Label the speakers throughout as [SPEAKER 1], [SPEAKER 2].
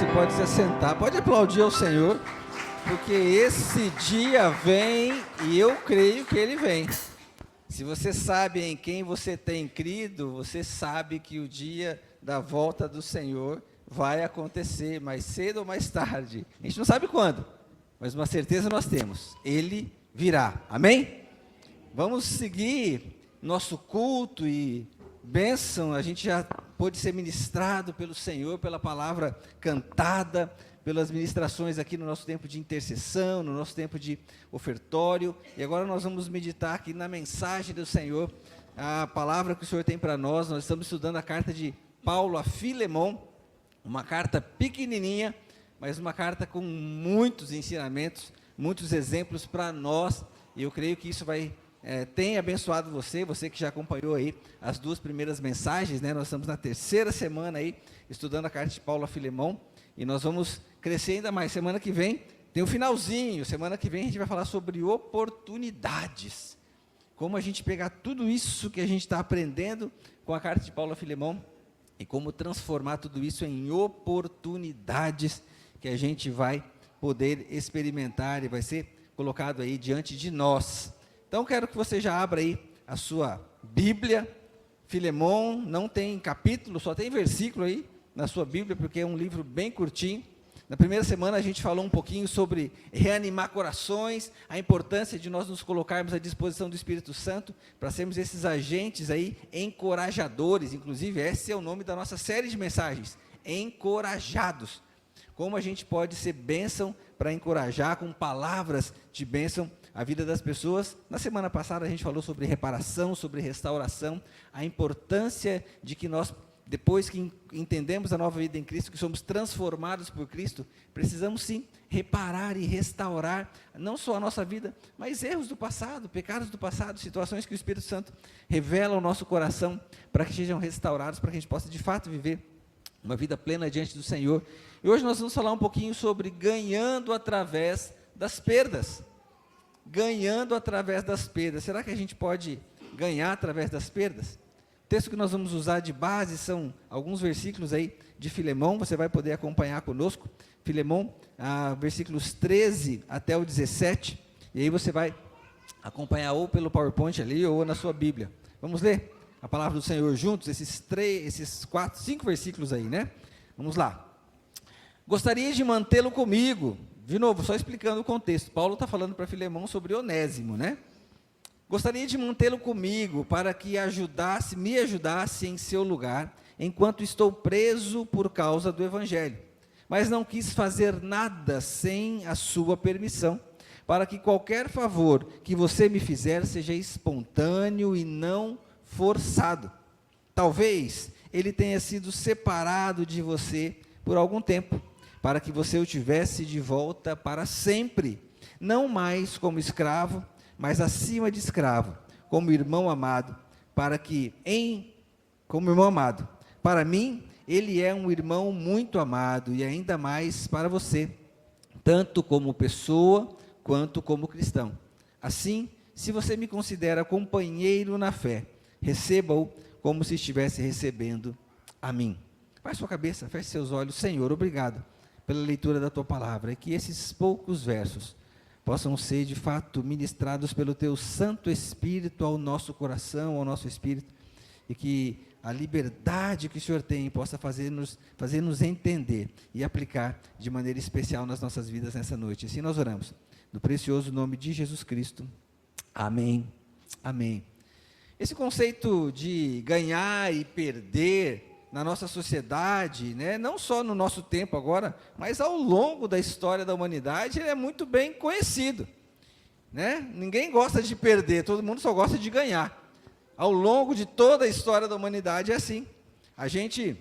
[SPEAKER 1] Você pode se assentar, pode aplaudir ao Senhor, porque esse dia vem e eu creio que ele vem. Se você sabe em quem você tem crido, você sabe que o dia da volta do Senhor vai acontecer mais cedo ou mais tarde. A gente não sabe quando, mas uma certeza nós temos: ele virá. Amém? Vamos seguir nosso culto e bênção. A gente já pôde ser ministrado pelo Senhor, pela palavra cantada, pelas ministrações aqui no nosso tempo de intercessão, no nosso tempo de ofertório, e agora nós vamos meditar aqui na mensagem do Senhor, a palavra que o Senhor tem para nós. Nós estamos estudando a carta de Paulo a Filemon, uma carta pequenininha, mas uma carta com muitos ensinamentos, muitos exemplos para nós, e eu creio que isso tem abençoado você que já acompanhou aí as duas primeiras mensagens, né? Nós estamos na terceira semana aí, estudando a carta de Paulo a Filemon, e nós vamos crescer ainda mais. Semana que vem tem o finalzinho, semana que vem a gente vai falar sobre oportunidades, como a gente pegar tudo isso que a gente está aprendendo com a carta de Paulo a Filemon, e como transformar tudo isso em oportunidades que a gente vai poder experimentar e vai ser colocado aí diante de nós. Então, quero que você já abra aí a sua Bíblia. Filemon não tem capítulo, só tem versículo aí na sua Bíblia, porque é um livro bem curtinho. Na primeira semana a gente falou um pouquinho sobre reanimar corações, a importância de nós nos colocarmos à disposição do Espírito Santo, para sermos esses agentes aí, encorajadores. Inclusive, esse é o nome da nossa série de mensagens, Encorajados. Como a gente pode ser bênção para encorajar com palavras de bênção a vida das pessoas. Na semana passada a gente falou sobre reparação, sobre restauração, a importância de que nós, depois que entendemos a nova vida em Cristo, que somos transformados por Cristo, precisamos sim reparar e restaurar, não só a nossa vida, mas erros do passado, pecados do passado, situações que o Espírito Santo revela ao nosso coração, para que sejam restaurados, para que a gente possa de fato viver uma vida plena diante do Senhor. E hoje nós vamos falar um pouquinho sobre ganhando através das perdas. Ganhando através das perdas. Será que a gente pode ganhar através das perdas? O texto que nós vamos usar de base são alguns versículos aí de Filemon, você vai poder acompanhar conosco. Filemon, versículos 13 até o 17, e aí você vai acompanhar ou pelo PowerPoint ali, ou na sua Bíblia. Vamos ler a palavra do Senhor juntos, esses 5 versículos aí, né? Vamos lá. Gostaria de mantê-lo comigo. De novo, só explicando o contexto. Paulo está falando para Filemon sobre Onésimo, né? Gostaria de mantê-lo comigo para que me ajudasse em seu lugar, enquanto estou preso por causa do Evangelho. Mas não quis fazer nada sem a sua permissão, para que qualquer favor que você me fizer seja espontâneo e não forçado. Talvez ele tenha sido separado de você por algum tempo, para que você o tivesse de volta para sempre, não mais como escravo, mas acima de escravo, como irmão amado, como irmão amado. Para mim, ele é um irmão muito amado, e ainda mais para você, tanto como pessoa, quanto como cristão. Assim, se você me considera companheiro na fé, receba-o como se estivesse recebendo a mim. Baixe sua cabeça, feche seus olhos. Senhor, obrigado pela leitura da tua palavra, e que esses poucos versos possam ser de fato ministrados pelo teu Santo Espírito ao nosso coração, ao nosso espírito, e que a liberdade que o Senhor tem possa fazer-nos entender e aplicar de maneira especial nas nossas vidas nessa noite. Assim nós oramos, no precioso nome de Jesus Cristo. Amém. Amém. Esse conceito de ganhar e perder na nossa sociedade, né, não só no nosso tempo agora, mas ao longo da história da humanidade, ele é muito bem conhecido, né? Ninguém gosta de perder, todo mundo só gosta de ganhar. Ao longo de toda a história da humanidade é assim. A gente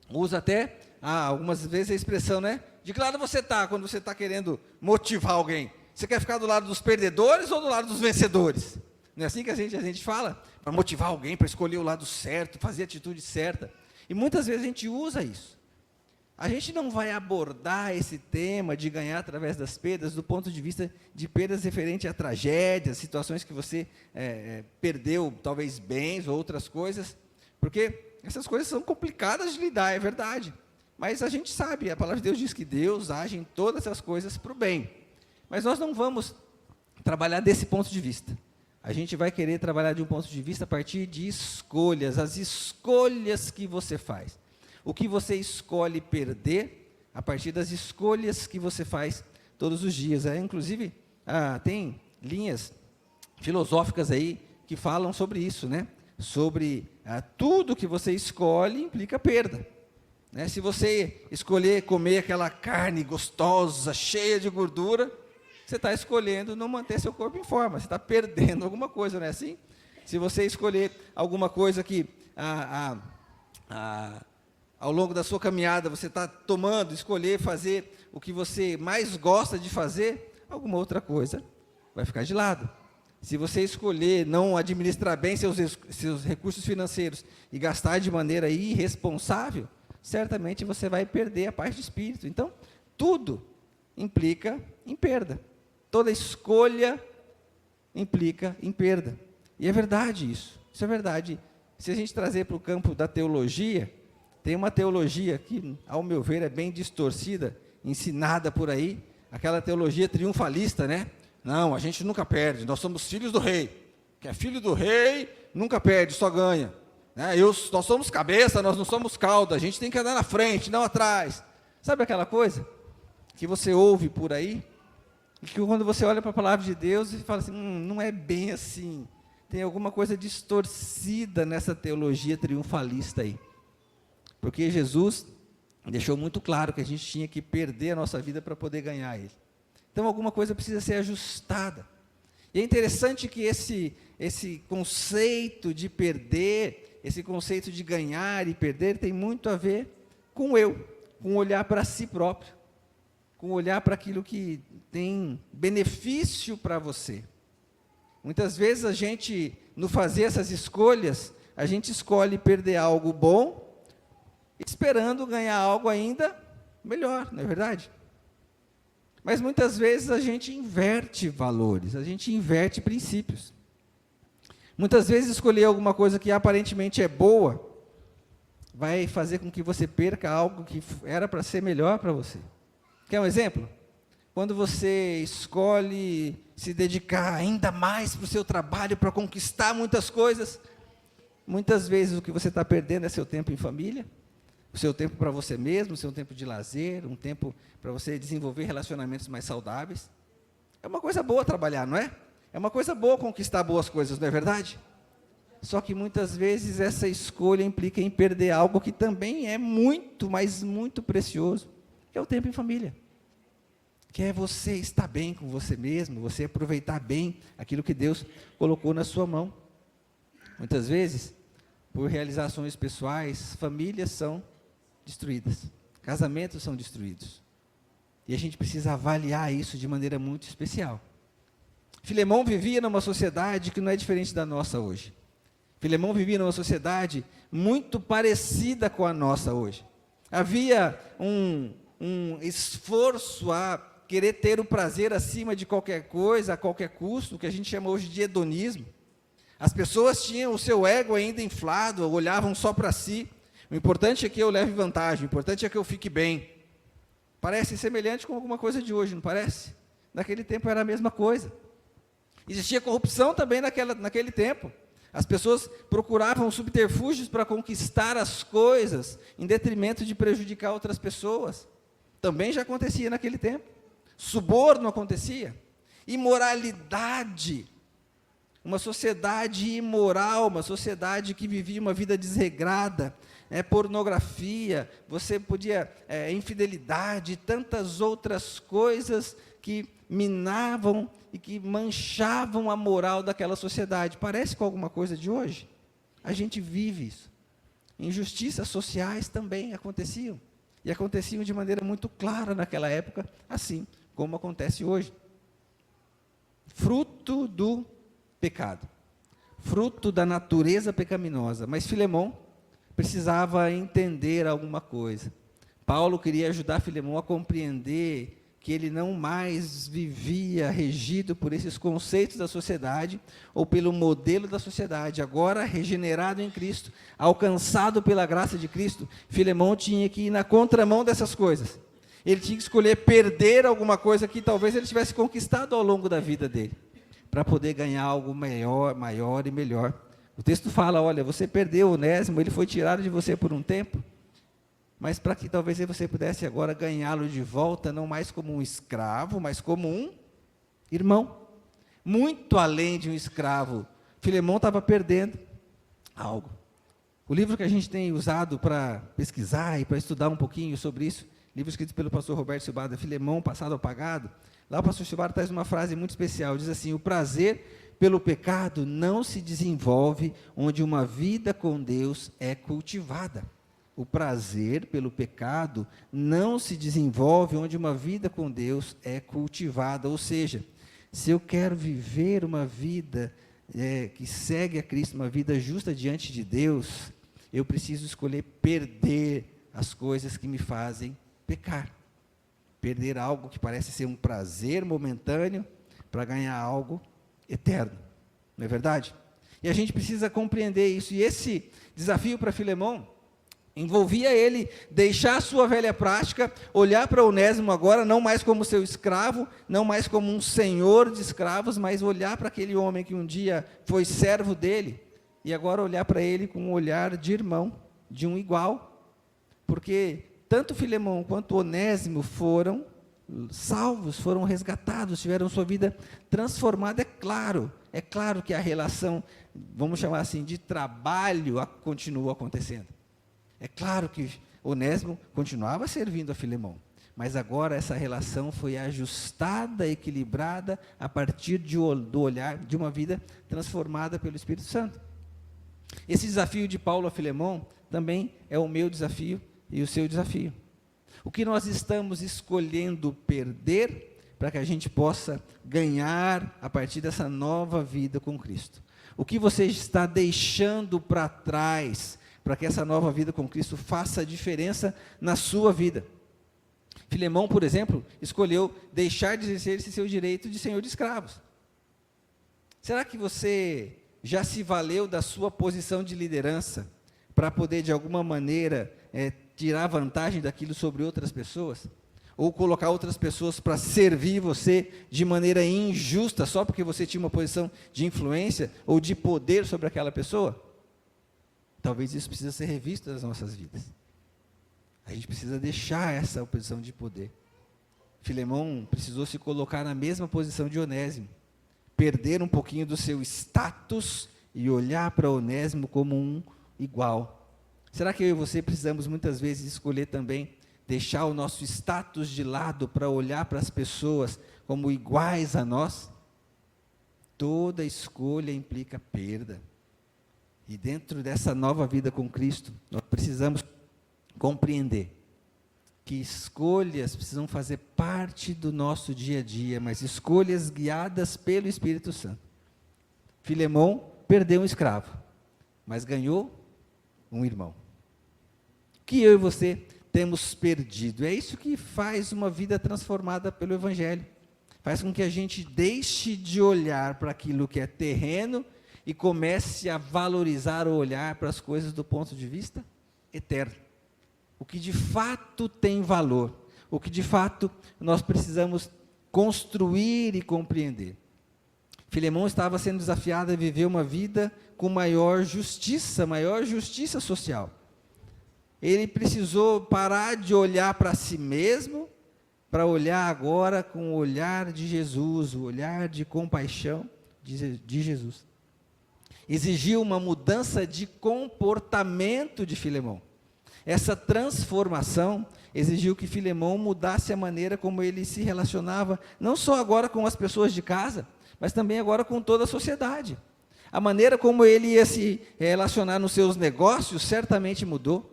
[SPEAKER 1] usa até algumas vezes a expressão, né? De que lado você está quando você está querendo motivar alguém? Você quer ficar do lado dos perdedores ou do lado dos vencedores? Não é assim que a gente fala? Para motivar alguém, para escolher o lado certo, fazer a atitude certa. E muitas vezes a gente usa isso. A gente não vai abordar esse tema de ganhar através das perdas do ponto de vista de perdas referente a tragédias, situações que você perdeu, talvez bens ou outras coisas, porque essas coisas são complicadas de lidar, é verdade. Mas a gente sabe, a palavra de Deus diz que Deus age em todas as coisas para o bem. Mas nós não vamos trabalhar desse ponto de vista. A gente vai querer trabalhar de um ponto de vista a partir de escolhas, as escolhas que você faz. O que você escolhe perder a partir das escolhas que você faz todos os dias. Inclusive, tem linhas filosóficas aí que falam sobre isso, né? Sobre tudo que você escolhe implica perda. Né? Se você escolher comer aquela carne gostosa, cheia de gordura, você está escolhendo não manter seu corpo em forma, você está perdendo alguma coisa, não é assim? Se você escolher alguma coisa que ao longo da sua caminhada você está escolher fazer o que você mais gosta de fazer, alguma outra coisa vai ficar de lado. Se você escolher não administrar bem seus recursos financeiros e gastar de maneira irresponsável, certamente você vai perder a paz de espírito. Então, tudo implica em perda. Toda escolha implica em perda. E é verdade isso. Isso é verdade. Se a gente trazer para o campo da teologia, tem uma teologia que, ao meu ver, é bem distorcida, ensinada por aí, aquela teologia triunfalista, né? Não, a gente nunca perde, nós somos filhos do rei. Quem é filho do rei nunca perde, só ganha. Né? Nós somos cabeça, nós não somos cauda, a gente tem que andar na frente, não atrás. Sabe aquela coisa que você ouve por aí? E que quando você olha para a palavra de Deus e fala assim, não é bem assim. Tem alguma coisa distorcida nessa teologia triunfalista aí. Porque Jesus deixou muito claro que a gente tinha que perder a nossa vida para poder ganhar Ele. Então, alguma coisa precisa ser ajustada. E é interessante que esse conceito de perder, esse conceito de ganhar e perder, tem muito a ver com com olhar para si próprio, com olhar para aquilo que tem benefício para você. Muitas vezes a gente, no fazer essas escolhas, a gente escolhe perder algo bom, esperando ganhar algo ainda melhor, não é verdade? Mas muitas vezes a gente inverte valores, a gente inverte princípios. Muitas vezes escolher alguma coisa que aparentemente é boa, vai fazer com que você perca algo que era para ser melhor para você. Quer um exemplo? Quando você escolhe se dedicar ainda mais para o seu trabalho, para conquistar muitas coisas, muitas vezes o que você está perdendo é seu tempo em família, o seu tempo para você mesmo, o seu tempo de lazer, um tempo para você desenvolver relacionamentos mais saudáveis. É uma coisa boa trabalhar, não é? É uma coisa boa conquistar boas coisas, não é verdade? Só que muitas vezes essa escolha implica em perder algo que também é muito, mas muito precioso, que é o tempo em família. Que é você estar bem com você mesmo, você aproveitar bem aquilo que Deus colocou na sua mão. Muitas vezes, por realizações pessoais, famílias são destruídas, casamentos são destruídos. E a gente precisa avaliar isso de maneira muito especial. Filemão vivia numa sociedade que não é diferente da nossa hoje. Filemão vivia numa sociedade muito parecida com a nossa hoje. Havia um esforço a querer ter o prazer acima de qualquer coisa, a qualquer custo, o que a gente chama hoje de hedonismo. As pessoas tinham o seu ego ainda inflado, olhavam só para si. O importante é que eu leve vantagem, o importante é que eu fique bem. Parece semelhante com alguma coisa de hoje, não parece? Naquele tempo era a mesma coisa. Existia corrupção também naquele tempo. As pessoas procuravam subterfúgios para conquistar as coisas, em detrimento de prejudicar outras pessoas. Também já acontecia naquele tempo. Suborno acontecia. Imoralidade. Uma sociedade imoral, uma sociedade que vivia uma vida desregrada, pornografia, você podia, infidelidade, tantas outras coisas que minavam e que manchavam a moral daquela sociedade. Parece com alguma coisa de hoje? A gente vive isso. Injustiças sociais também aconteciam, e aconteciam de maneira muito clara naquela época, assim como acontece hoje. Fruto do pecado, fruto da natureza pecaminosa. Mas Filemão precisava entender alguma coisa. Paulo queria ajudar Filemão a compreender que ele não mais vivia regido por esses conceitos da sociedade ou pelo modelo da sociedade. Agora, regenerado em Cristo, alcançado pela graça de Cristo, Filemão tinha que ir na contramão dessas coisas. Ele tinha que escolher perder alguma coisa que talvez ele tivesse conquistado ao longo da vida dele, para poder ganhar algo maior e melhor. O texto fala, olha, você perdeu Onésimo, ele foi tirado de você por um tempo, mas para que talvez você pudesse agora ganhá-lo de volta, não mais como um escravo, mas como um irmão. Muito além de um escravo. Filemão estava perdendo algo. O livro que a gente tem usado para pesquisar e para estudar um pouquinho sobre isso, livro escrito pelo pastor Roberto Silbada, Filemão, Passado Apagado, lá o pastor Silbada traz uma frase muito especial, diz assim, o prazer pelo pecado não se desenvolve onde uma vida com Deus é cultivada. O prazer pelo pecado não se desenvolve onde uma vida com Deus é cultivada. Ou seja, se eu quero viver uma vida que segue a Cristo, uma vida justa diante de Deus, eu preciso escolher perder as coisas que me fazem pecar. Perder algo que parece ser um prazer momentâneo para ganhar algo eterno. Não é verdade? E a gente precisa compreender isso. E esse desafio para Filemão envolvia ele deixar a sua velha prática, olhar para Onésimo agora, não mais como seu escravo, não mais como um senhor de escravos, mas olhar para aquele homem que um dia foi servo dele, e agora olhar para ele com um olhar de irmão, de um igual, porque tanto Filemão quanto Onésimo foram salvos, foram resgatados, tiveram sua vida transformada. É claro que a relação, vamos chamar assim, de trabalho continua acontecendo. É claro que Onésimo continuava servindo a Filemão, mas agora essa relação foi ajustada, equilibrada, a partir do olhar de uma vida transformada pelo Espírito Santo. Esse desafio de Paulo a Filemão também é o meu desafio e o seu desafio. O que nós estamos escolhendo perder para que a gente possa ganhar a partir dessa nova vida com Cristo? O que você está deixando para trás para que essa nova vida com Cristo faça a diferença na sua vida? Filemão, por exemplo, escolheu deixar de exercer esse seu direito de senhor de escravos. Será que você já se valeu da sua posição de liderança para poder, de alguma maneira, tirar vantagem daquilo sobre outras pessoas? Ou colocar outras pessoas para servir você de maneira injusta, só porque você tinha uma posição de influência ou de poder sobre aquela pessoa? Talvez isso precisa ser revisto nas nossas vidas. A gente precisa deixar essa posição de poder. Filemão precisou se colocar na mesma posição de Onésimo, perder um pouquinho do seu status e olhar para Onésimo como um igual. Será que eu e você precisamos muitas vezes escolher também deixar o nosso status de lado para olhar para as pessoas como iguais a nós? Toda escolha implica perda. E dentro dessa nova vida com Cristo, nós precisamos compreender que escolhas precisam fazer parte do nosso dia a dia, mas escolhas guiadas pelo Espírito Santo. Filemão perdeu um escravo, mas ganhou um irmão. O que eu e você temos perdido? É isso que faz uma vida transformada pelo Evangelho. Faz com que a gente deixe de olhar para aquilo que é terreno e comece a valorizar ou olhar para as coisas do ponto de vista eterno. O que de fato tem valor, o que de fato nós precisamos construir e compreender. Filemão estava sendo desafiado a viver uma vida com maior justiça social. Ele precisou parar de olhar para si mesmo, para olhar agora com o olhar de Jesus, o olhar de compaixão de Jesus. Exigiu uma mudança de comportamento de Filemão. Essa transformação exigiu que Filemão mudasse a maneira como ele se relacionava, não só agora com as pessoas de casa, mas também agora com toda a sociedade. A maneira como ele ia se relacionar nos seus negócios certamente mudou.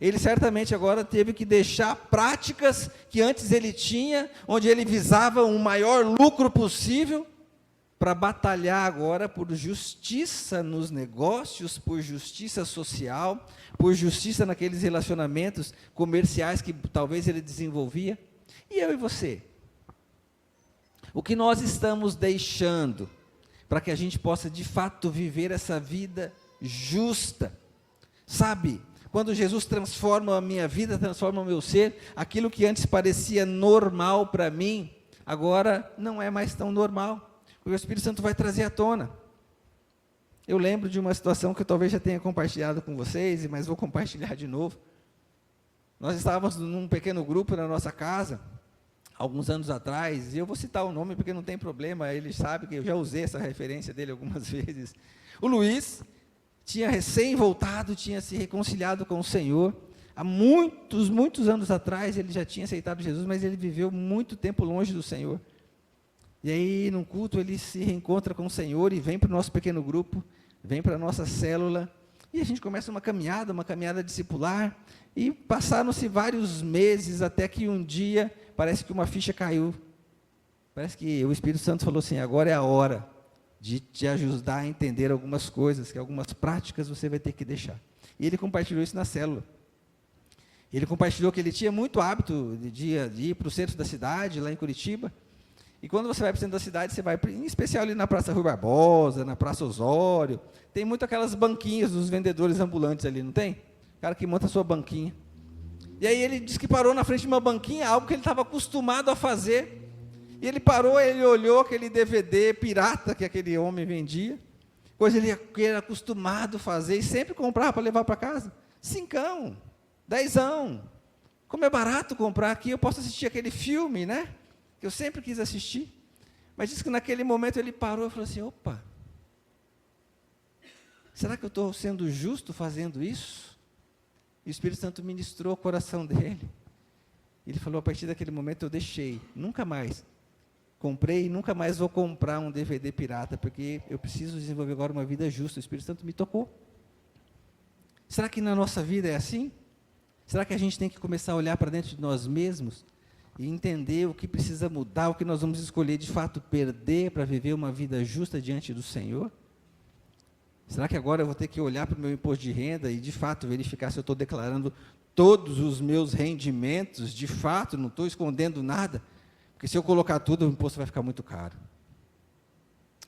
[SPEAKER 1] Ele certamente agora teve que deixar práticas que antes ele tinha, onde ele visava um maior lucro possível, para batalhar agora por justiça nos negócios, por justiça social, por justiça naqueles relacionamentos comerciais que talvez ele desenvolvia. E eu e você? O que nós estamos deixando para que a gente possa de fato viver essa vida justa? Sabe, quando Jesus transforma a minha vida, transforma o meu ser, aquilo que antes parecia normal para mim, agora não é mais tão normal, porque o Espírito Santo vai trazer à tona. Eu lembro de uma situação que eu talvez já tenha compartilhado com vocês, mas vou compartilhar de novo. Nós estávamos num pequeno grupo na nossa casa, alguns anos atrás, e eu vou citar o nome porque não tem problema, ele sabe que eu já usei essa referência dele algumas vezes. O Luiz tinha recém-voltado, tinha se reconciliado com o Senhor. Há muitos anos atrás, ele já tinha aceitado Jesus, mas ele viveu muito tempo longe do Senhor. E aí, num culto, ele se reencontra com o Senhor e vem para o nosso pequeno grupo, vem para a nossa célula, e a gente começa uma caminhada discipular, e passaram-se vários meses, até que um dia, parece que uma ficha caiu. Parece que o Espírito Santo falou assim, agora é a hora de te ajudar a entender algumas coisas, que algumas práticas você vai ter que deixar. E ele compartilhou isso na célula. Ele compartilhou que ele tinha muito hábito de ir para o centro da cidade, lá em Curitiba, e quando você vai para o centro da cidade, você vai, em especial ali na Praça Rui Barbosa, na Praça Osório, tem muito aquelas banquinhas dos vendedores ambulantes ali, não tem? O cara que monta a sua banquinha. E aí ele disse que parou na frente de uma banquinha, algo que ele estava acostumado a fazer. E ele parou, ele olhou aquele DVD pirata que aquele homem vendia, coisa que ele era acostumado a fazer, e sempre comprava para levar para casa. 5, 10. Como é barato comprar aqui, eu posso assistir aquele filme, né? Que eu sempre quis assistir. Mas disse que naquele momento ele parou e falou assim, opa, será que eu estou sendo justo fazendo isso? E o Espírito Santo ministrou o coração dele. Ele falou, a partir daquele momento eu deixei, nunca mais comprei e nunca mais vou comprar um DVD pirata, porque eu preciso desenvolver agora uma vida justa. O Espírito Santo me tocou. Será que na nossa vida é assim? Será que a gente tem que começar a olhar para dentro de nós mesmos e entender o que precisa mudar, o que nós vamos escolher de fato perder para viver uma vida justa diante do Senhor? Será que agora eu vou ter que olhar para o meu imposto de renda e de fato verificar se eu estou declarando todos os meus rendimentos, de fato, não estou escondendo nada? Porque se eu colocar tudo, o imposto vai ficar muito caro.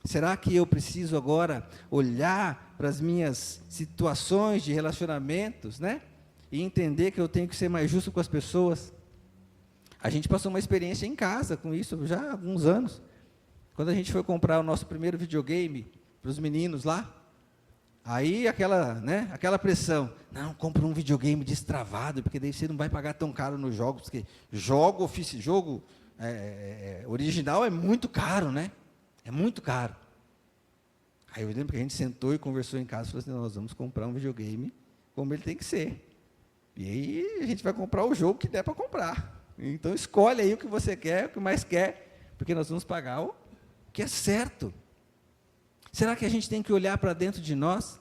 [SPEAKER 1] Será que eu preciso agora olhar para as minhas situações de relacionamentos, né? E entender que eu tenho que ser mais justo com as pessoas? A gente passou uma experiência em casa com isso já há alguns anos. Quando a gente foi comprar o nosso primeiro videogame para os meninos lá, aí aquela pressão, não, compra um videogame destravado, porque daí você não vai pagar tão caro nos jogos, porque jogo original é muito caro, né? É muito caro. Aí eu lembro que a gente sentou e conversou em casa e falou assim, nós vamos comprar um videogame como ele tem que ser. E aí a gente vai comprar o jogo que der para comprar. Então escolhe aí o que você quer, o que mais quer, porque nós vamos pagar o que é certo. Será que a gente tem que olhar para dentro de nós?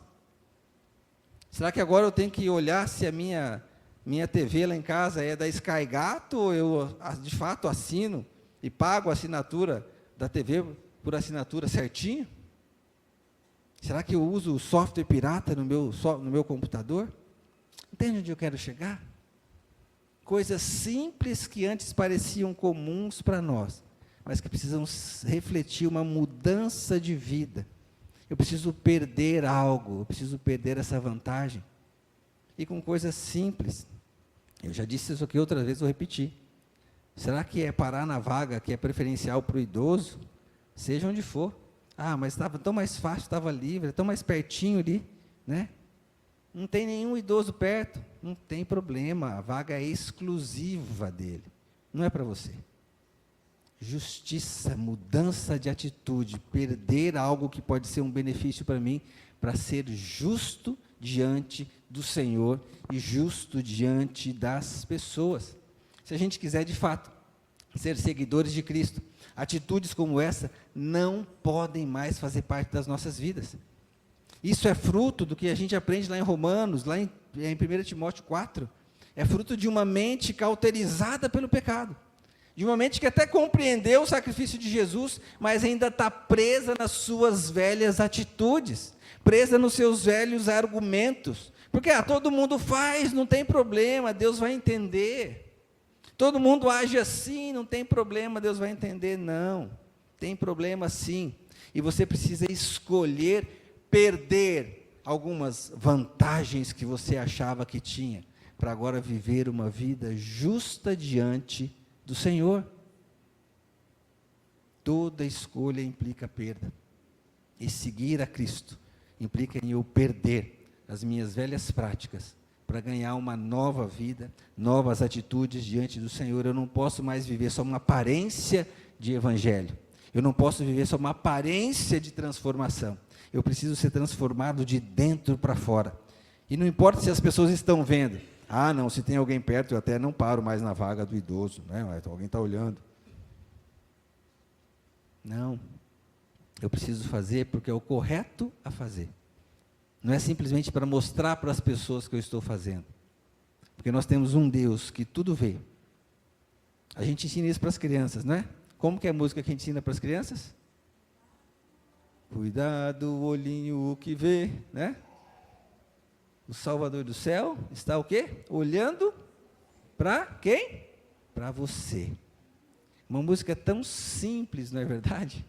[SPEAKER 1] Será que agora eu tenho que olhar se a minha TV lá em casa é da Sky Gato, ou eu de fato assino e pago a assinatura da TV por assinatura certinho? Será que eu uso o software pirata no meu computador? Entende onde eu quero chegar? Coisas simples que antes pareciam comuns para nós, mas que precisam refletir uma mudança de vida. Eu preciso perder algo, eu preciso perder essa vantagem. E com coisas simples. Eu já disse isso aqui outra vez, vou repetir. Será que é parar na vaga que é preferencial para o idoso? Seja onde for. Ah, mas estava tão mais fácil, estava livre, tão mais pertinho ali, né? Não tem nenhum idoso perto. Não tem problema, a vaga é exclusiva dele. Não é para você. Justiça, mudança de atitude, perder algo que pode ser um benefício para mim, para ser justo diante do Senhor e justo diante das pessoas. Se a gente quiser, de fato, ser seguidores de Cristo, atitudes como essa não podem mais fazer parte das nossas vidas. Isso é fruto do que a gente aprende lá em Romanos, lá em 1 Timóteo 4, é fruto de uma mente cauterizada pelo pecado, de uma mente que até compreendeu o sacrifício de Jesus, mas ainda está presa nas suas velhas atitudes, presa nos seus velhos argumentos, porque todo mundo faz, não tem problema, Deus vai entender, todo mundo age assim, não tem problema, Deus vai entender, não. Tem problema sim. E você precisa escolher perder algumas vantagens que você achava que tinha, para agora viver uma vida justa diante do Senhor. Toda escolha implica perda. E seguir a Cristo implica em eu perder as minhas velhas práticas, para ganhar uma nova vida, novas atitudes diante do Senhor. Eu não posso mais viver só uma aparência de evangelho. Eu não posso viver só uma aparência de transformação. Eu preciso ser transformado de dentro para fora. E não importa se as pessoas estão vendo. Ah, não, se tem alguém perto, eu até não paro mais na vaga do idoso, né? Alguém está olhando. Não. Eu preciso fazer porque é o correto a fazer. Não é simplesmente para mostrar para as pessoas que eu estou fazendo. Porque nós temos um Deus que tudo vê. A gente ensina isso para as crianças, não é? Como que é a música que a gente ensina para as crianças? Cuidado, o olhinho o que vê, né? O Salvador do céu está o quê? Olhando para quem? Para você. Uma música tão simples, não é verdade?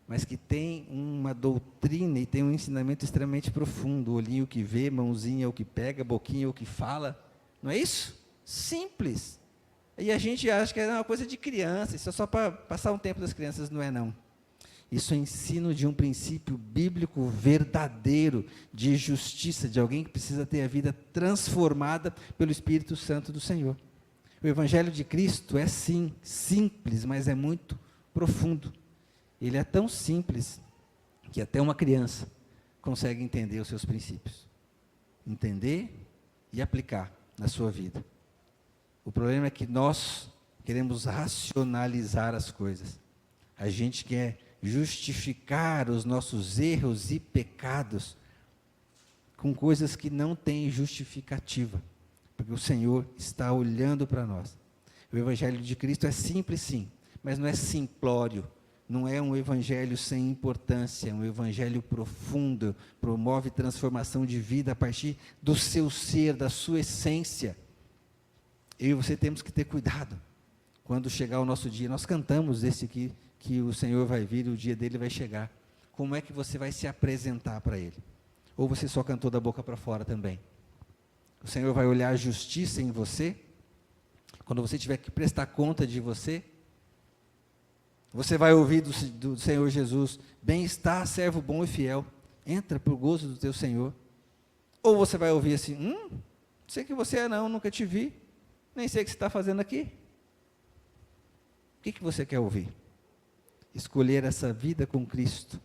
[SPEAKER 1] Mas que tem uma doutrina e tem um ensinamento extremamente profundo. O olhinho que vê, mãozinha o que pega, boquinha o que fala. Não é isso? Simples. E a gente acha que é uma coisa de criança, isso é só para passar um tempo das crianças, não é não. Isso é ensino de um princípio bíblico verdadeiro, de justiça, de alguém que precisa ter a vida transformada pelo Espírito Santo do Senhor. O Evangelho de Cristo é sim, simples, mas é muito profundo. Ele é tão simples, que até uma criança consegue entender os seus princípios. Entender e aplicar na sua vida. O problema é que nós queremos racionalizar as coisas. A gente quer justificar os nossos erros e pecados com coisas que não têm justificativa, porque o Senhor está olhando para nós. O Evangelho de Cristo é simples sim, mas não é simplório, não é um evangelho sem importância, é um evangelho profundo, promove transformação de vida a partir do seu ser, da sua essência. Eu e você temos que ter cuidado. Quando chegar o nosso dia, nós cantamos esse aqui, que o Senhor vai vir, o dia dele vai chegar. Como é que você vai se apresentar para Ele? Ou você só cantou da boca para fora também? O Senhor vai olhar a justiça em você? Quando você tiver que prestar conta de você? Você vai ouvir do Senhor Jesus: bem-estar, servo bom e fiel, entra para o gozo do teu Senhor. Ou você vai ouvir assim: não sei que você é não, nunca te vi, nem sei o que você está fazendo aqui. O que você quer ouvir? Escolher essa vida com Cristo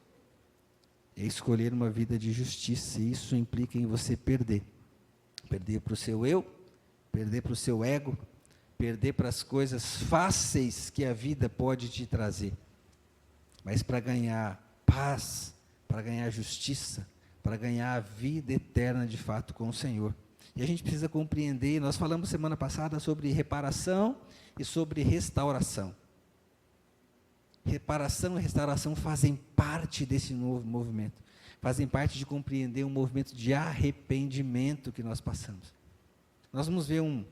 [SPEAKER 1] é escolher uma vida de justiça, e isso implica em você perder para o seu eu, perder para o seu ego, perder para as coisas fáceis que a vida pode te trazer, mas para ganhar paz, para ganhar justiça, para ganhar a vida eterna de fato com o Senhor. E a gente precisa compreender, nós falamos semana passada sobre reparação e sobre restauração. Reparação e restauração fazem parte desse novo movimento, fazem parte de compreender um movimento de arrependimento que nós passamos. Nós vamos ver um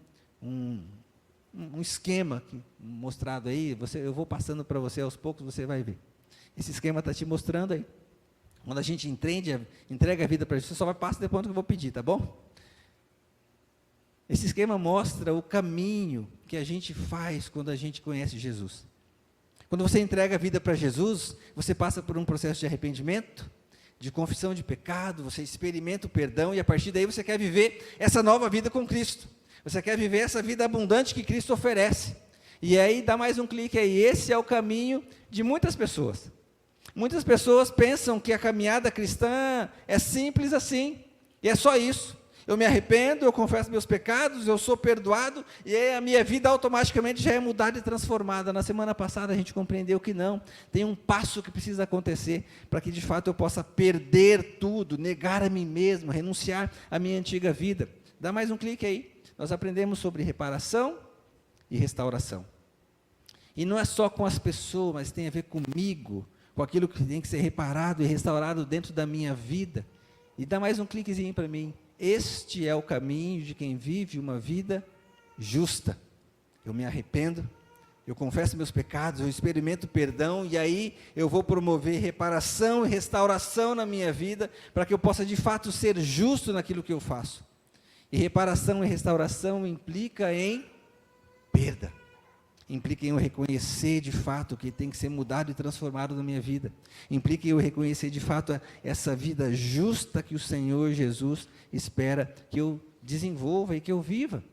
[SPEAKER 1] esquema mostrado aí, eu vou passando para você aos poucos, você vai ver. Esse esquema está te mostrando aí. Quando a gente entrega a vida para Jesus, só vai passar depois que eu vou pedir, tá bom? Esse esquema mostra o caminho que a gente faz quando a gente conhece Jesus. Quando você entrega a vida para Jesus, você passa por um processo de arrependimento, de confissão de pecado, você experimenta o perdão, e a partir daí você quer viver essa nova vida com Cristo. Você quer viver essa vida abundante que Cristo oferece. E aí dá mais um clique aí. Esse é o caminho de muitas pessoas. Muitas pessoas pensam que a caminhada cristã é simples assim, e é só isso. Eu me arrependo, eu confesso meus pecados, eu sou perdoado, e aí a minha vida automaticamente já é mudada e transformada. Na semana passada a gente compreendeu que não, tem um passo que precisa acontecer, para que de fato eu possa perder tudo, negar a mim mesmo, renunciar à minha antiga vida. Dá mais um clique aí. Nós aprendemos sobre reparação e restauração. E não é só com as pessoas, mas tem a ver comigo, com aquilo que tem que ser reparado e restaurado dentro da minha vida. E dá mais um cliquezinho para mim. Este é o caminho de quem vive uma vida justa. Eu me arrependo, Eu confesso meus pecados, eu experimento perdão, e aí eu vou promover reparação e restauração na minha vida, para que eu possa de fato ser justo naquilo que eu faço. E reparação e restauração implica em perda. Implica em eu reconhecer de fato que tem que ser mudado e transformado na minha vida. Implica em eu reconhecer de fato essa vida justa que o Senhor Jesus espera que eu desenvolva e que eu viva.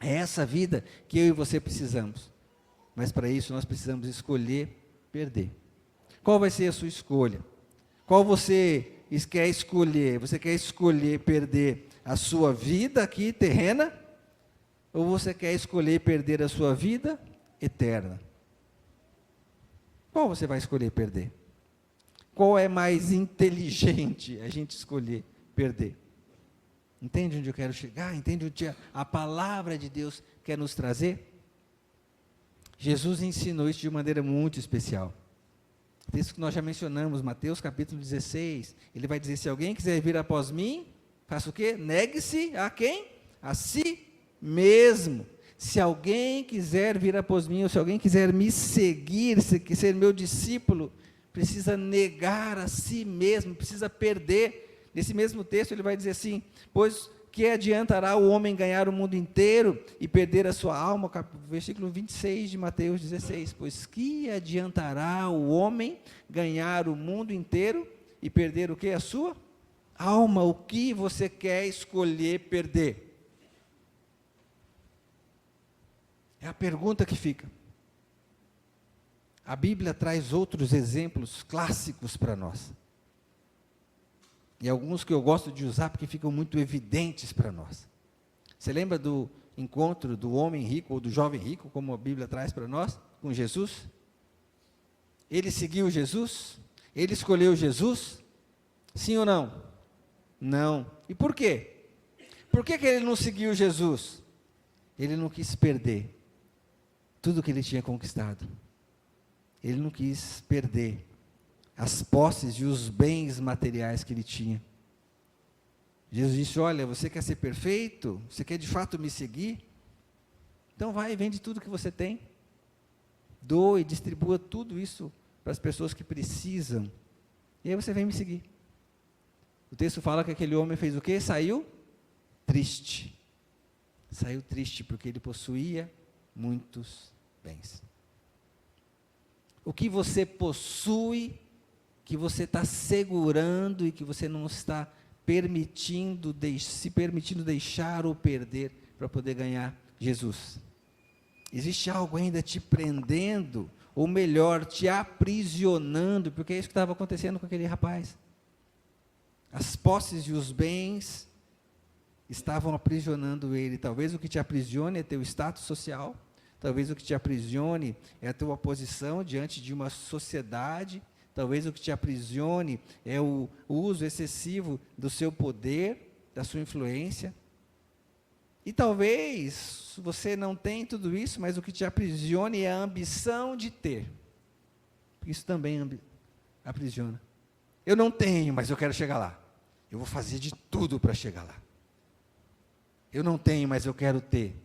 [SPEAKER 1] É essa vida que eu e você precisamos. Mas para isso nós precisamos escolher perder. Qual vai ser a sua escolha? Qual você quer escolher? Você quer escolher perder a sua vida aqui terrena? Ou você quer escolher perder a sua vida eterna? Qual você vai escolher perder? Qual é mais inteligente a gente escolher perder? Entende onde eu quero chegar? Entende onde a palavra de Deus quer nos trazer? Jesus ensinou isso de maneira muito especial. O texto que nós já mencionamos, Mateus capítulo 16, ele vai dizer: se alguém quiser vir após mim, faça o quê? Negue-se a quem? A si mesmo. Se alguém quiser vir após mim, ou se alguém quiser me seguir, ser meu discípulo, precisa negar a si mesmo, precisa perder. Nesse mesmo texto ele vai dizer assim: pois que adiantará o homem ganhar o mundo inteiro e perder a sua alma? Versículo 26 de Mateus 16, pois que adiantará o homem ganhar o mundo inteiro e perder o quê? A sua alma. O que você quer escolher perder? É a pergunta que fica. A Bíblia traz outros exemplos clássicos para nós. E alguns que eu gosto de usar porque ficam muito evidentes para nós. Você lembra do encontro do homem rico ou do jovem rico, como a Bíblia traz para nós, com Jesus? Ele seguiu Jesus? Ele escolheu Jesus? Sim ou não? Não. E por quê? Por que ele não seguiu Jesus? Ele não quis perder tudo que ele tinha conquistado. Ele não quis perder as posses e os bens materiais que ele tinha. Jesus disse: olha, você quer ser perfeito? Você quer de fato me seguir? Então vai e vende tudo que você tem. Doe e distribua tudo isso para as pessoas que precisam. E aí você vem me seguir. O texto fala que aquele homem fez o quê? Saiu triste. Saiu triste porque ele possuía muitos bens. O que você possui, que você está segurando e que você não está se permitindo deixar ou perder para poder ganhar Jesus? Existe algo ainda te prendendo, ou melhor, te aprisionando, porque é isso que estava acontecendo com aquele rapaz. As posses e os bens estavam aprisionando ele. Talvez o que te aprisione é teu status social, talvez o que te aprisione é a tua posição diante de uma sociedade, talvez o que te aprisione é o uso excessivo do seu poder, da sua influência. E talvez você não tenha tudo isso, mas o que te aprisione é a ambição de ter. Isso também aprisiona. Eu não tenho, mas eu quero chegar lá. Eu vou fazer de tudo para chegar lá. Eu não tenho, mas eu quero ter.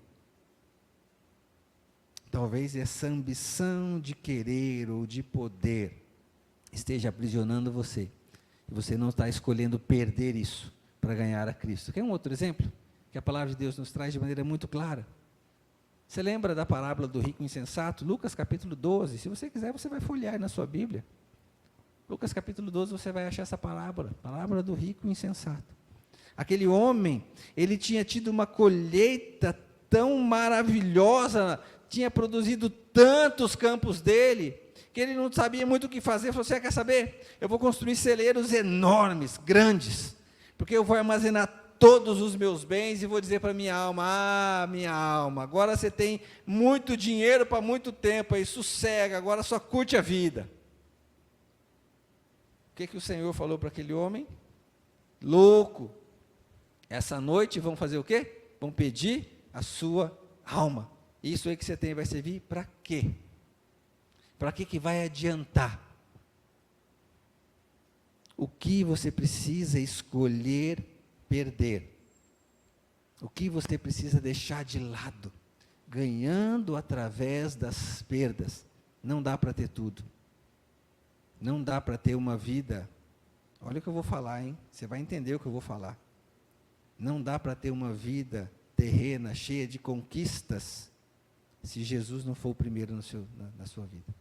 [SPEAKER 1] Talvez essa ambição de querer ou de poder esteja aprisionando você. E você não está escolhendo perder isso para ganhar a Cristo. Quer um outro exemplo? Que a palavra de Deus nos traz de maneira muito clara. Você lembra da parábola do rico insensato? Lucas capítulo 12. Se você quiser, você vai folhear na sua Bíblia. Lucas capítulo 12, você vai achar essa parábola do rico insensato. Aquele homem, ele tinha tido uma colheita tão maravilhosa, tinha produzido tantos campos dele, que ele não sabia muito o que fazer. Ele falou: você quer saber? Eu vou construir celeiros enormes, grandes, porque eu vou armazenar todos os meus bens e vou dizer para minha alma: ah, minha alma, agora você tem muito dinheiro para muito tempo, aí sossega, agora só curte a vida. O que o Senhor falou para aquele homem? Louco, essa noite vão fazer o quê? Vão pedir a sua alma. Isso aí que você tem vai servir para quê? Para que vai adiantar? O que você precisa escolher perder? O que você precisa deixar de lado ganhando através das perdas. Não dá para ter tudo. Não dá para ter uma vida. Olha o que eu vou falar, hein? Você vai entender o que eu vou falar. Não dá para ter uma vida terrena, cheia de conquistas, se Jesus não for o primeiro na sua vida.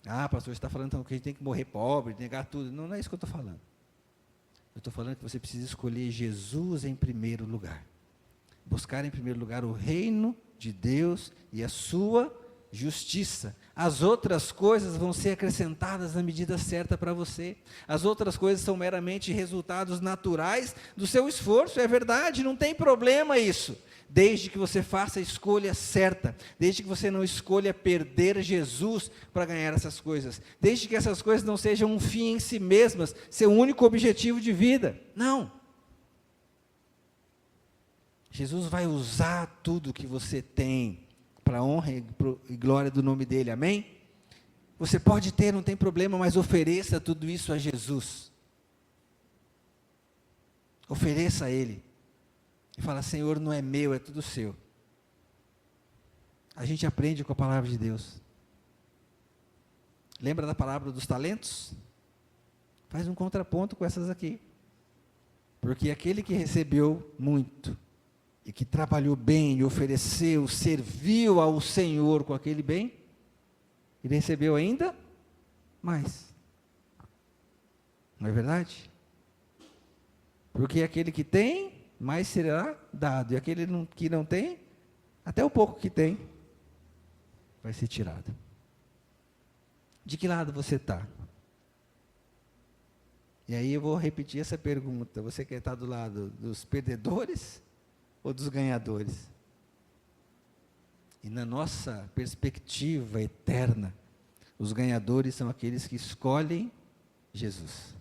[SPEAKER 1] Ah, pastor, você está falando então, que a gente tem que morrer pobre, negar tudo. Não, não é isso que eu estou falando. Eu estou falando que você precisa escolher Jesus em primeiro lugar. Buscar em primeiro lugar o reino de Deus e a sua justiça. As outras coisas vão ser acrescentadas na medida certa para você. As outras coisas são meramente resultados naturais do seu esforço, é verdade, não tem problema isso. Desde que você faça a escolha certa, desde que você não escolha perder Jesus para ganhar essas coisas, desde que essas coisas não sejam um fim em si mesmas, seu único objetivo de vida. Não. Jesus vai usar tudo que você tem para a honra e glória do nome dele, amém? Você pode ter, não tem problema, mas ofereça tudo isso a Jesus. Ofereça a ele. E fala, Senhor, não é meu, é tudo seu. A gente aprende com a palavra de Deus. Lembra da palavra dos talentos? Faz um contraponto com essas aqui. Porque aquele que recebeu muito, e que trabalhou bem, e ofereceu, serviu ao Senhor com aquele bem, ele recebeu ainda mais. Não é verdade? Porque aquele que tem, mais será dado. E aquele que não tem, até o pouco que tem, vai ser tirado. De que lado você está? E aí eu vou repetir essa pergunta. Você quer estar do lado dos perdedores ou dos ganhadores? E na nossa perspectiva eterna, os ganhadores são aqueles que escolhem Jesus.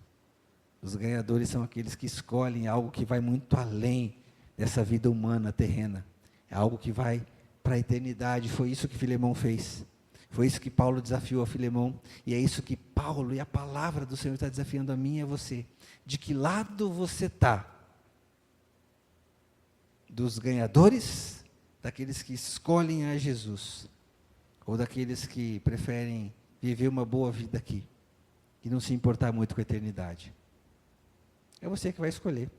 [SPEAKER 1] Os ganhadores são aqueles que escolhem algo que vai muito além dessa vida humana terrena. É algo que vai para a eternidade. Foi isso que Filemão fez. Foi isso que Paulo desafiou a Filemão. E é isso que Paulo e a palavra do Senhor está desafiando a mim e a você. De que lado você está? Dos ganhadores, daqueles que escolhem a Jesus, ou daqueles que preferem viver uma boa vida aqui, e não se importar muito com a eternidade. É você que vai escolher.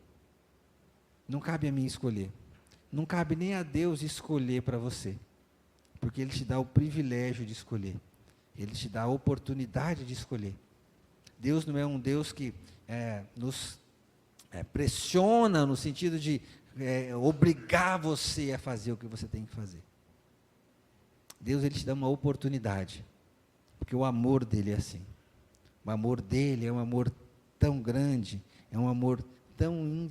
[SPEAKER 1] Não cabe a mim escolher. Não cabe nem a Deus escolher para você, porque Ele te dá o privilégio de escolher. Ele te dá a oportunidade de escolher. Deus não é um Deus que nos pressiona no sentido de obrigar você a fazer o que você tem que fazer. Deus, Ele te dá uma oportunidade, porque o amor dEle é assim. O amor dEle é um amor tão grande, é um amor tão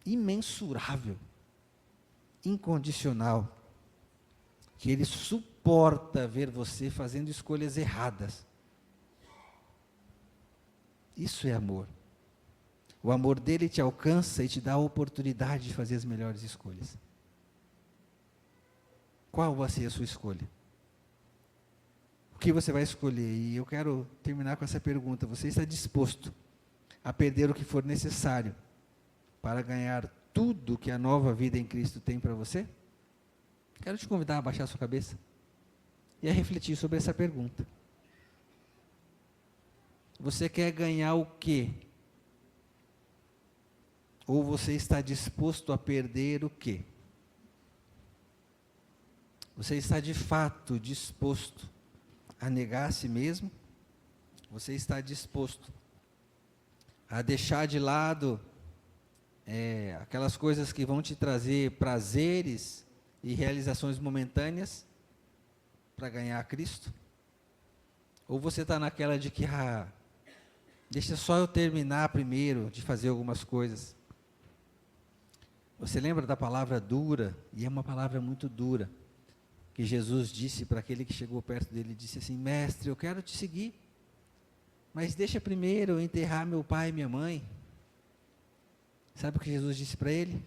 [SPEAKER 1] imensurável, incondicional, que Ele suporta ver você fazendo escolhas erradas. Isso é amor. O amor dele te alcança e te dá a oportunidade de fazer as melhores escolhas. Qual vai ser a sua escolha? O que você vai escolher? E eu quero terminar com essa pergunta. Você está disposto a perder o que for necessário para ganhar tudo que a nova vida em Cristo tem para você? Quero te convidar a baixar a sua cabeça e a refletir sobre essa pergunta. Você quer ganhar o quê? Ou você está disposto a perder o quê? Você está de fato disposto a negar a si mesmo? Você está disposto a deixar de lado aquelas coisas que vão te trazer prazeres e realizações momentâneas para ganhar a Cristo? Ou você está naquela de que, deixa só eu terminar primeiro de fazer algumas coisas? Você lembra da palavra dura? E é uma palavra muito dura, que Jesus disse para aquele que chegou perto dele, disse assim: mestre, eu quero te seguir, mas deixa primeiro eu enterrar meu pai e minha mãe. Sabe o que Jesus disse para ele?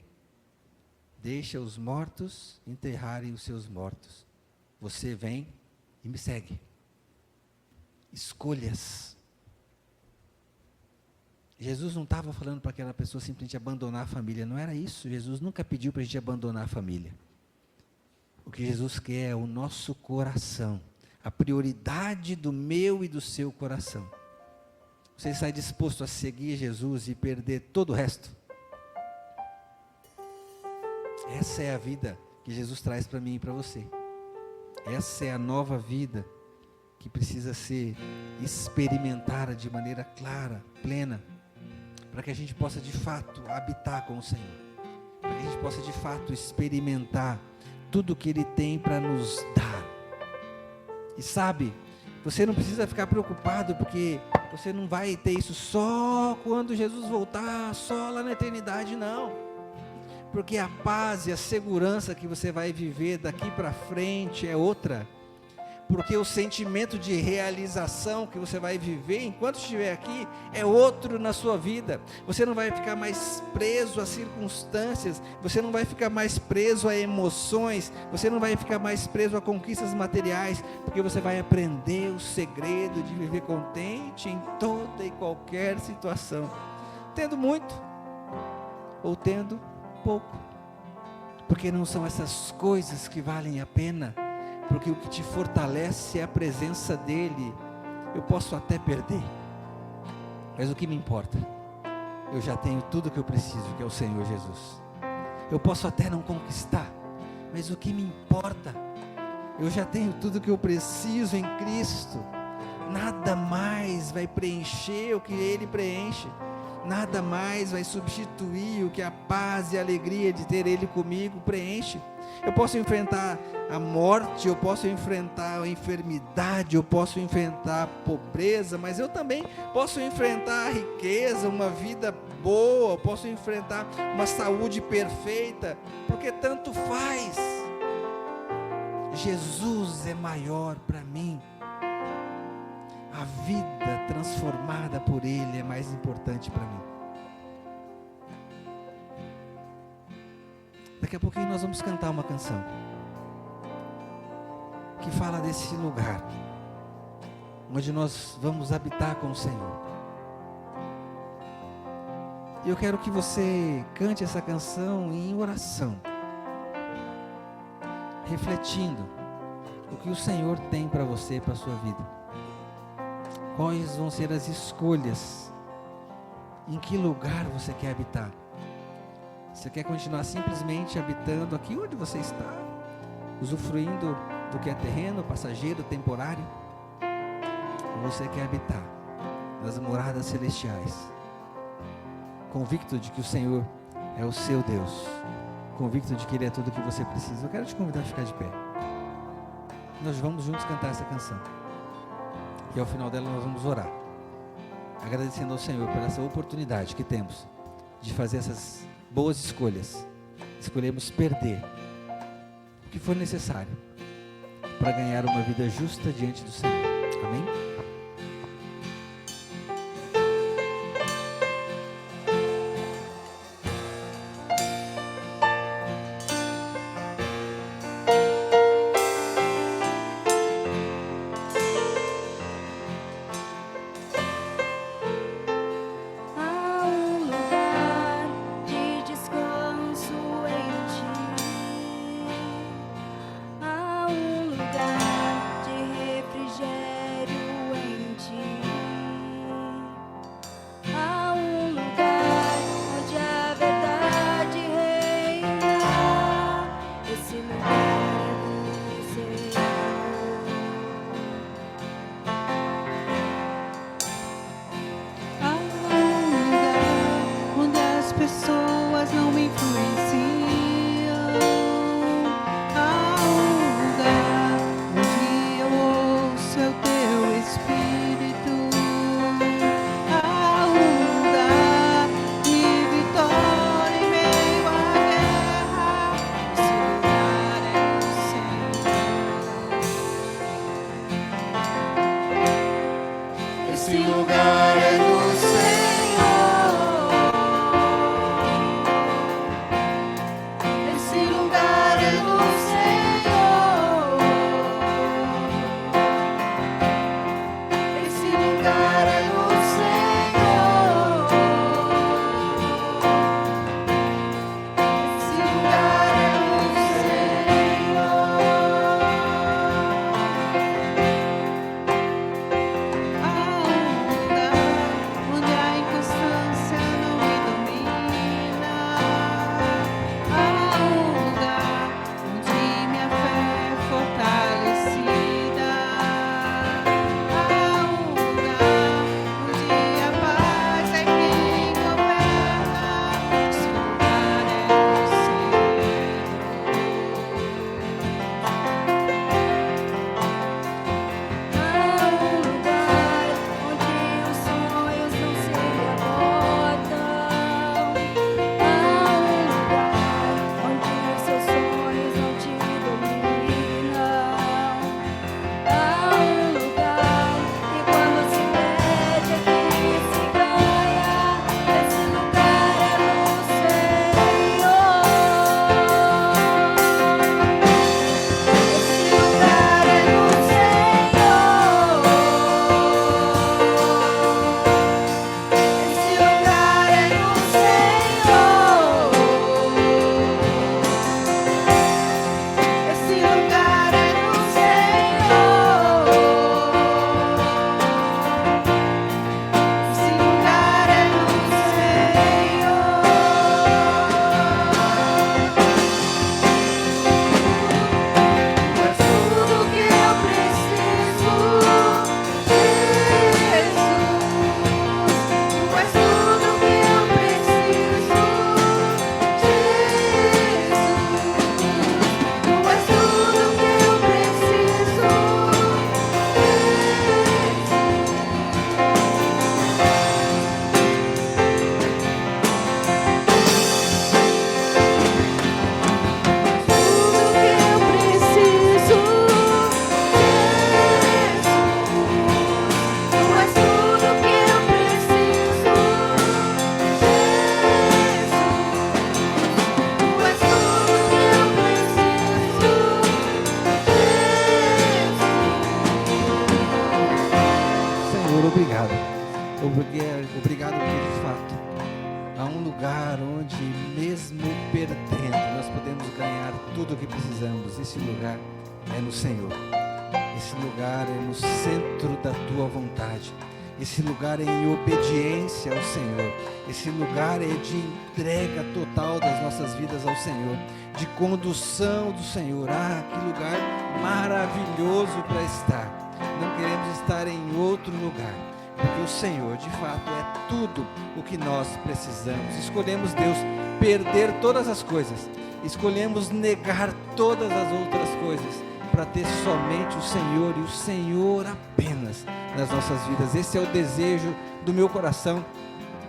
[SPEAKER 1] Deixa os mortos enterrarem os seus mortos. Você vem e me segue. Escolhas. Jesus não estava falando para aquela pessoa simplesmente abandonar a família, não era isso. Jesus nunca pediu para a gente abandonar a família. O que Jesus quer é o nosso coração, a prioridade do meu e do seu coração. Você está disposto a seguir Jesus e perder todo o resto? Essa é a vida que Jesus traz para mim e para você. Essa é a nova vida que precisa ser experimentada de maneira clara, plena, para que a gente possa de fato habitar com o Senhor, para que a gente possa de fato experimentar tudo o que Ele tem para nos dar. E sabe, você não precisa ficar preocupado, porque você não vai ter isso só quando Jesus voltar, só lá na eternidade, não. Porque a paz e a segurança que você vai viver daqui para frente é outra. Porque o sentimento de realização que você vai viver enquanto estiver aqui é outro na sua vida. Você não vai ficar mais preso a circunstâncias, você não vai ficar mais preso a emoções, você não vai ficar mais preso a conquistas materiais, porque você vai aprender o segredo de viver contente em toda e qualquer situação, tendo muito ou tendo pouco, porque não são essas coisas que valem a pena. Porque o que te fortalece é a presença dEle. Eu posso até perder, mas o que me importa? Eu já tenho tudo que eu preciso, que é o Senhor Jesus. Eu posso até não conquistar, mas o que me importa? Eu já tenho tudo que eu preciso em Cristo. Nada mais vai preencher o que Ele preenche. Nada mais vai substituir o que a paz e a alegria de ter Ele comigo preenche. Eu posso enfrentar a morte, eu posso enfrentar a enfermidade, eu posso enfrentar a pobreza, mas eu também posso enfrentar a riqueza, uma vida boa, eu posso enfrentar uma saúde perfeita, porque tanto faz. Jesus é maior para mim. A vida transformada por Ele é mais importante para mim. Daqui a pouquinho nós vamos cantar uma canção que fala desse lugar onde nós vamos habitar com o Senhor. E eu quero que você cante essa canção em oração, refletindo o que o Senhor tem para você, para a sua vida. Quais vão ser as escolhas? Em que lugar você quer habitar? Você quer continuar simplesmente habitando aqui onde você está, usufruindo do que é terreno, passageiro, temporário? Ou você quer habitar nas moradas celestiais, convicto de que o Senhor é o seu Deus, convicto de que Ele é tudo o que você precisa? Eu quero te convidar a ficar de pé. Nós vamos juntos cantar essa canção. E ao final dela nós vamos orar, agradecendo ao Senhor por essa oportunidade que temos de fazer essas boas escolhas. Escolhemos perder o que for necessário para ganhar uma vida justa diante do Senhor. Amém? Obrigado porque de fato há um lugar onde, mesmo perdendo, nós podemos ganhar tudo o que precisamos. Esse lugar é no Senhor. Esse lugar é no centro da tua vontade. Esse lugar é em obediência ao Senhor. Esse lugar é de entrega total das nossas vidas ao Senhor, de condução do Senhor. Ah, que lugar maravilhoso para estar. Não queremos estar em outro lugar, porque o Senhor, de fato, é tudo o que nós precisamos. Escolhemos, Deus, perder todas as coisas. Escolhemos negar todas as outras coisas para ter somente o Senhor e o Senhor apenas nas nossas vidas. Esse é o desejo do meu coração.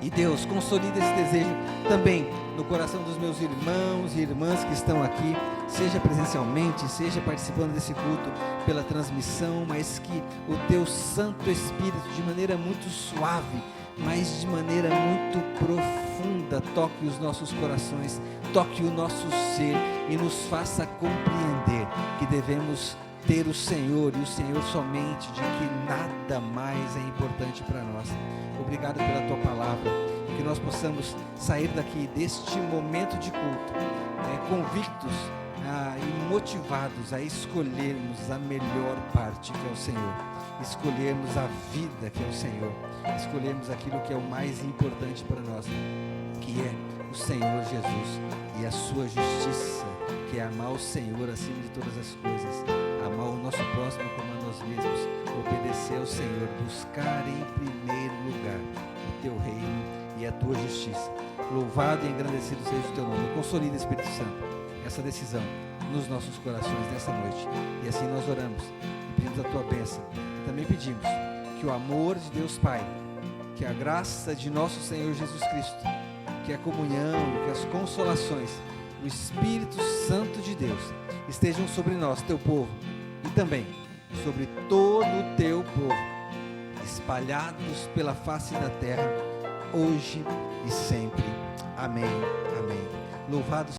[SPEAKER 1] E Deus, consolida esse desejo também no coração dos meus irmãos e irmãs que estão aqui, seja presencialmente, seja participando desse culto pela transmissão, mas que o teu Santo Espírito, de maneira muito suave, mas de maneira muito profunda, toque os nossos corações, toque o nosso ser e nos faça compreender que devemos ter o Senhor e o Senhor somente, de que nada mais é importante para nós. Obrigado pela tua palavra, que nós possamos sair daqui deste momento de culto convictos e motivados a escolhermos a melhor parte, que é o Senhor, escolhermos a vida, que é o Senhor, escolhermos aquilo que é o mais importante para nós, que é o Senhor Jesus e a sua justiça, que é amar o Senhor acima de todas as coisas, amar o nosso próximo como a nós mesmos, obedecer ao Senhor, buscar em primeiro lugar o teu reino e a tua justiça. Louvado e engrandecido seja o teu nome. Consolida, Espírito Santo, essa decisão nos nossos corações nessa noite. E assim nós oramos e pedimos a tua bênção. E também pedimos que o amor de Deus Pai, que a graça de nosso Senhor Jesus Cristo, que a comunhão e que as consolações do Espírito Santo de Deus estejam sobre nós, teu povo, e também sobre todo o teu povo, espalhados pela face da terra, hoje e sempre. Amém. Amém. Louvado